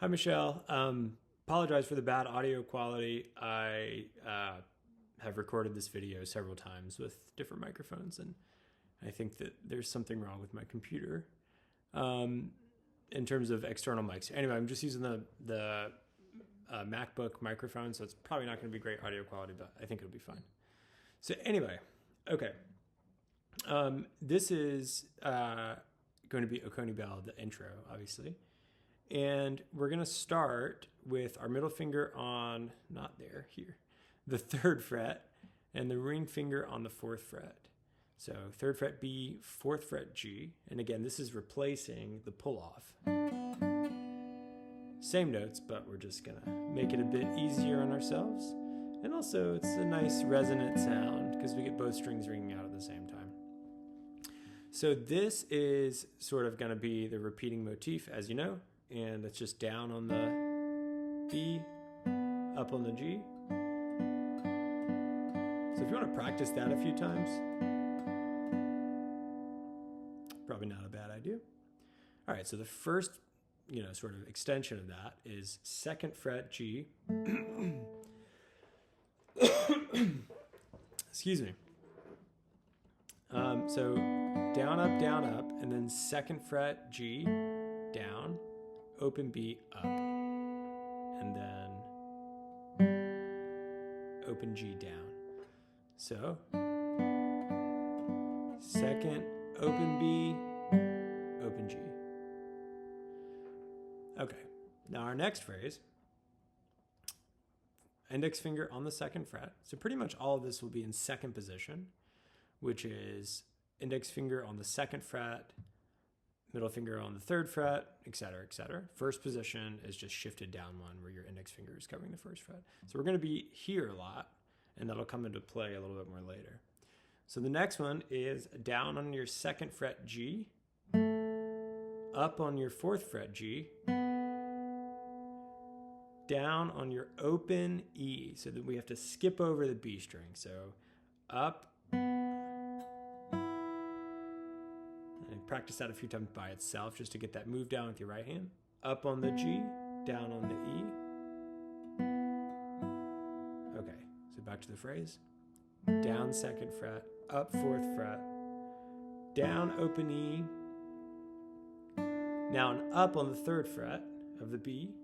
Hi, Michelle. Apologize for the bad audio quality. I have recorded this video several times with different microphones, and I think that there's something wrong with my computer in terms of external mics. Anyway, I'm just using the MacBook microphone, so it's probably not going to be great audio quality, but I think it'll be fine. So anyway, okay. This is going to be Acony Bell, the intro, obviously. And we're going to start with our middle finger on, not there, here, the 3rd fret, and the ring finger on the 4th fret. So 3rd fret B, 4th fret G. And again, this is replacing the pull-off. Same notes, but we're just going to make it a bit easier on ourselves. And also, it's a nice resonant sound because we get both strings ringing out at the same time. So this is sort of going to be the repeating motif, as you know. And it's just down on the B, up on the G. So if you want to practice that a few times, probably not a bad idea. All right, so the first, sort of extension of that is 2nd fret G. Excuse me. So down, up, and then 2nd fret G, down, open B, up, and then open G, down. So 2nd, open B, open G. Okay, now our next phrase, index finger on the 2nd fret. So pretty much all of this will be in 2nd position, which is index finger on the 2nd fret, middle finger on the 3rd fret, etc., etc. First position is just shifted down one where your index finger is covering the 1st fret. So we're going to be here a lot, and that'll come into play a little bit more later. So the next one is down on your 2nd fret G, up on your 4th fret G, down on your open E. So that we have to skip over the B string. So up, practice that a few times by itself just to get that move down with your right hand. Up on the G, down on the E. Okay, so back to the phrase. Down 2nd fret, up 4th fret, down open E, now an up on the 3rd fret of the B,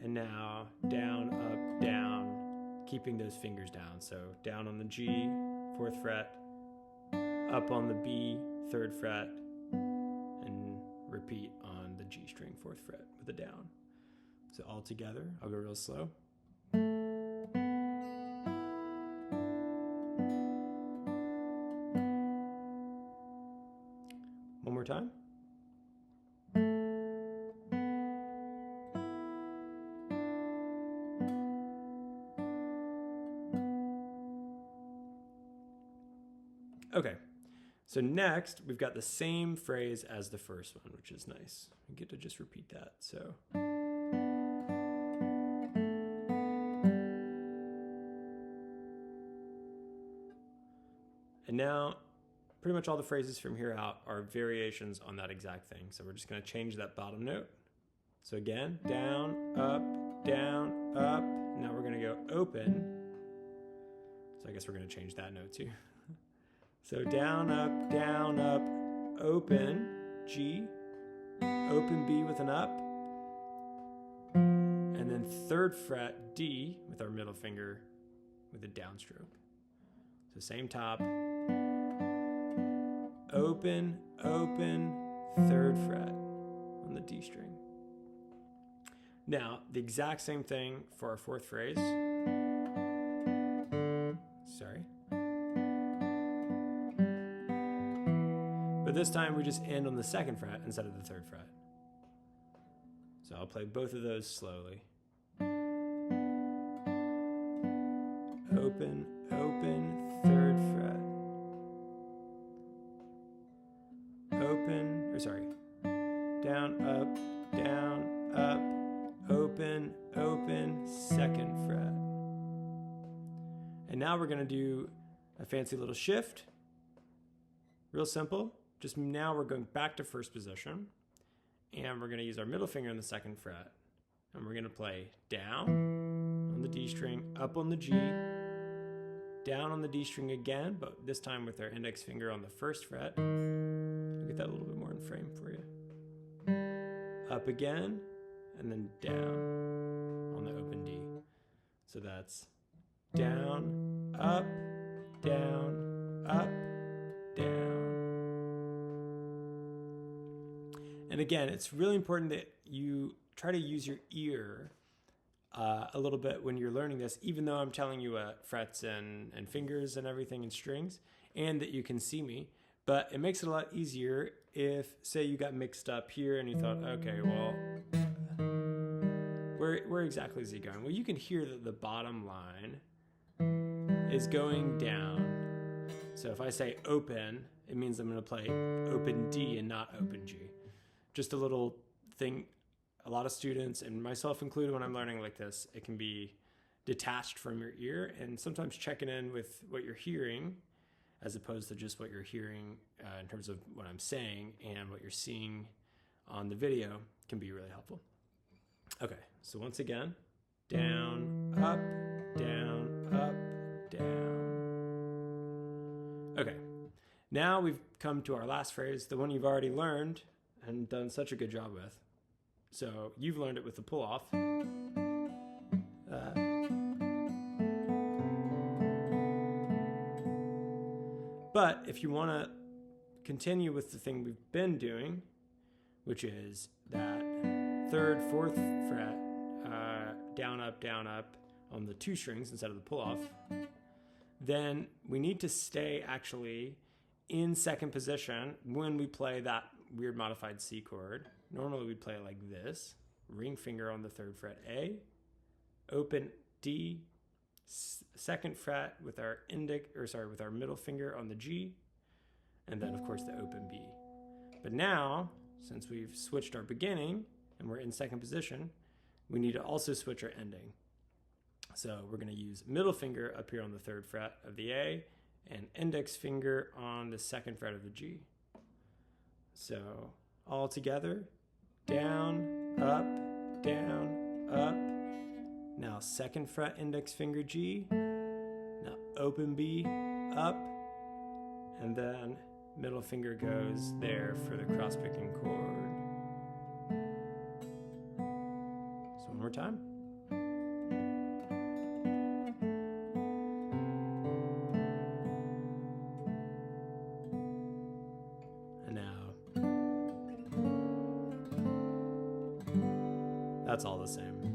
and now down, up, down, keeping those fingers down. So down on the G, 4th fret, up on the B, 3rd fret, and repeat on the G string, 4th fret with a down. So all together, I'll go real slow. One more time. Okay. So next, we've got the same phrase as the first one, which is nice. We get to just repeat that. So and now, pretty much all the phrases from here out are variations on that exact thing. So we're just going to change that bottom note. So again, down, up, down, up. Now we're going to go open. So I guess we're going to change that note too. So down, up, open, G, open B with an up, and then 3rd fret D with our middle finger with a downstroke. So same top, open, 3rd fret on the D string. Now, the exact same thing for our 4th phrase. Sorry. But this time we just end on the 2nd fret instead of the 3rd fret. So I'll play both of those slowly. Open, 3rd fret. Open, down, up, open, 2nd fret. And now we're going to do a fancy little shift. Real simple. Just now we're going back to first position, and we're going to use our middle finger on the 2nd fret, And we're going to play down on the D string, up on the G, down on the D string again, but this time with our index finger on the first fret. I'll get that a little bit more in frame for you. Up again, and then down on the open D. So that's down, up, down, up, down. And again, it's really important that you try to use your ear a little bit when you're learning this, even though I'm telling you frets and fingers and everything and strings, and that you can see me. But it makes it a lot easier if, say, you got mixed up here and you thought, okay, well, where exactly is he going? Well, you can hear that the bottom line is going down. So if I say open, it means I'm going to play open D and not open G. Just a little thing. A lot of students, and myself included when I'm learning like this, it can be detached from your ear, and sometimes checking in with what you're hearing as opposed to just what you're hearing in terms of what I'm saying and what you're seeing on the video can be really helpful. Okay, so once again, down, up, down, up, down. Okay, now we've come to our last phrase, the one you've already learned and done such a good job with. So you've learned it with the pull-off. But if you want to continue with the thing we've been doing, which is that third, fourth fret, down, up on the two strings instead of the pull-off, then we need to stay actually in second position when we play that weird modified C chord. Normally we'd play it like this, ring finger on the third fret A, open D, second fret with our with our middle finger on the G, and then of course the open B. But now, since we've switched our beginning and we're in second position, we need to also switch our ending. So we're going to use middle finger up here on the third fret of the A and index finger on the second fret of the G. So all together, down, up, up. Now second fret index finger G. Now open B, up. And then middle finger goes there for the cross picking chord. So one more time. That's all the same.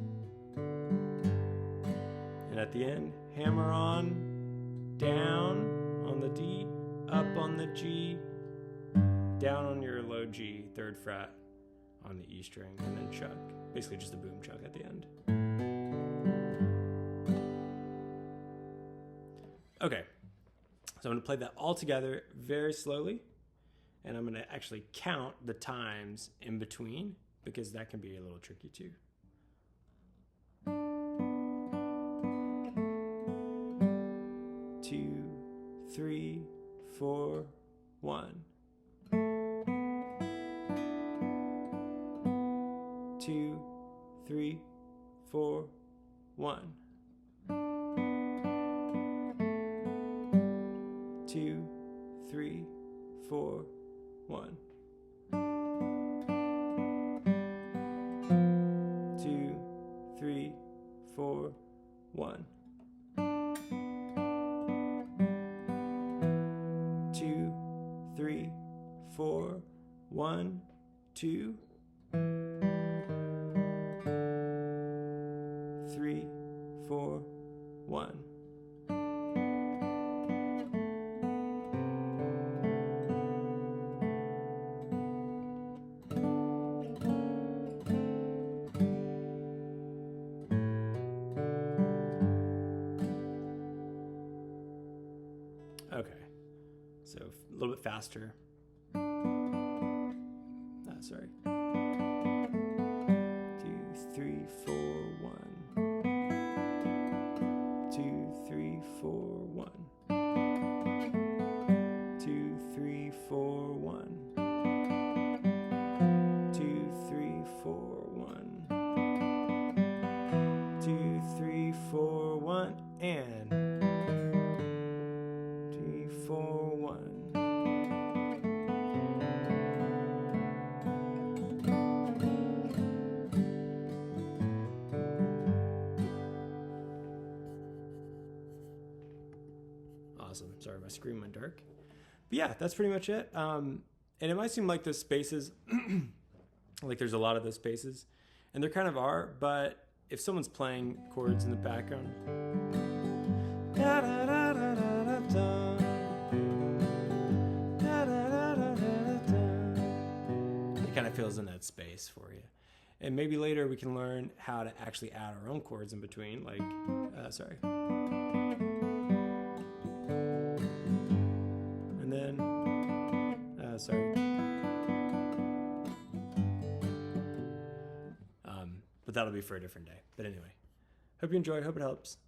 And at the end, hammer on, down on the D, up on the G, down on your low G, third fret on the E string, and then chuck. Basically just a boom chuck at the end. Okay, so I'm going to play that all together very slowly, and I'm going to actually count the times in between, because that can be a little tricky too. 2, 3, 4, 1. 2, 3, 4, 1. 2, 3, 4, 1. 2, 3, 4, 1. 2, 3, 4, 1, 2. 3, 4, 1. Okay, so a little bit faster. Sorry. 2, 3, 4, 1. 2, 3, 4, 1. 2, 3, 4, 1. 2, 3, 4, 1. and G, 4, 1. Awesome. Sorry, my screen went dark. But yeah, that's pretty much it. And it might seem like the spaces, like there's a lot of those spaces, and there kind of are, but if someone's playing chords in the background, it kind of fills in that space for you. And maybe later we can learn how to actually add our own chords in between, like, sorry. And then, sorry. But that'll be for a different day. But anyway, hope you enjoy, hope it helps.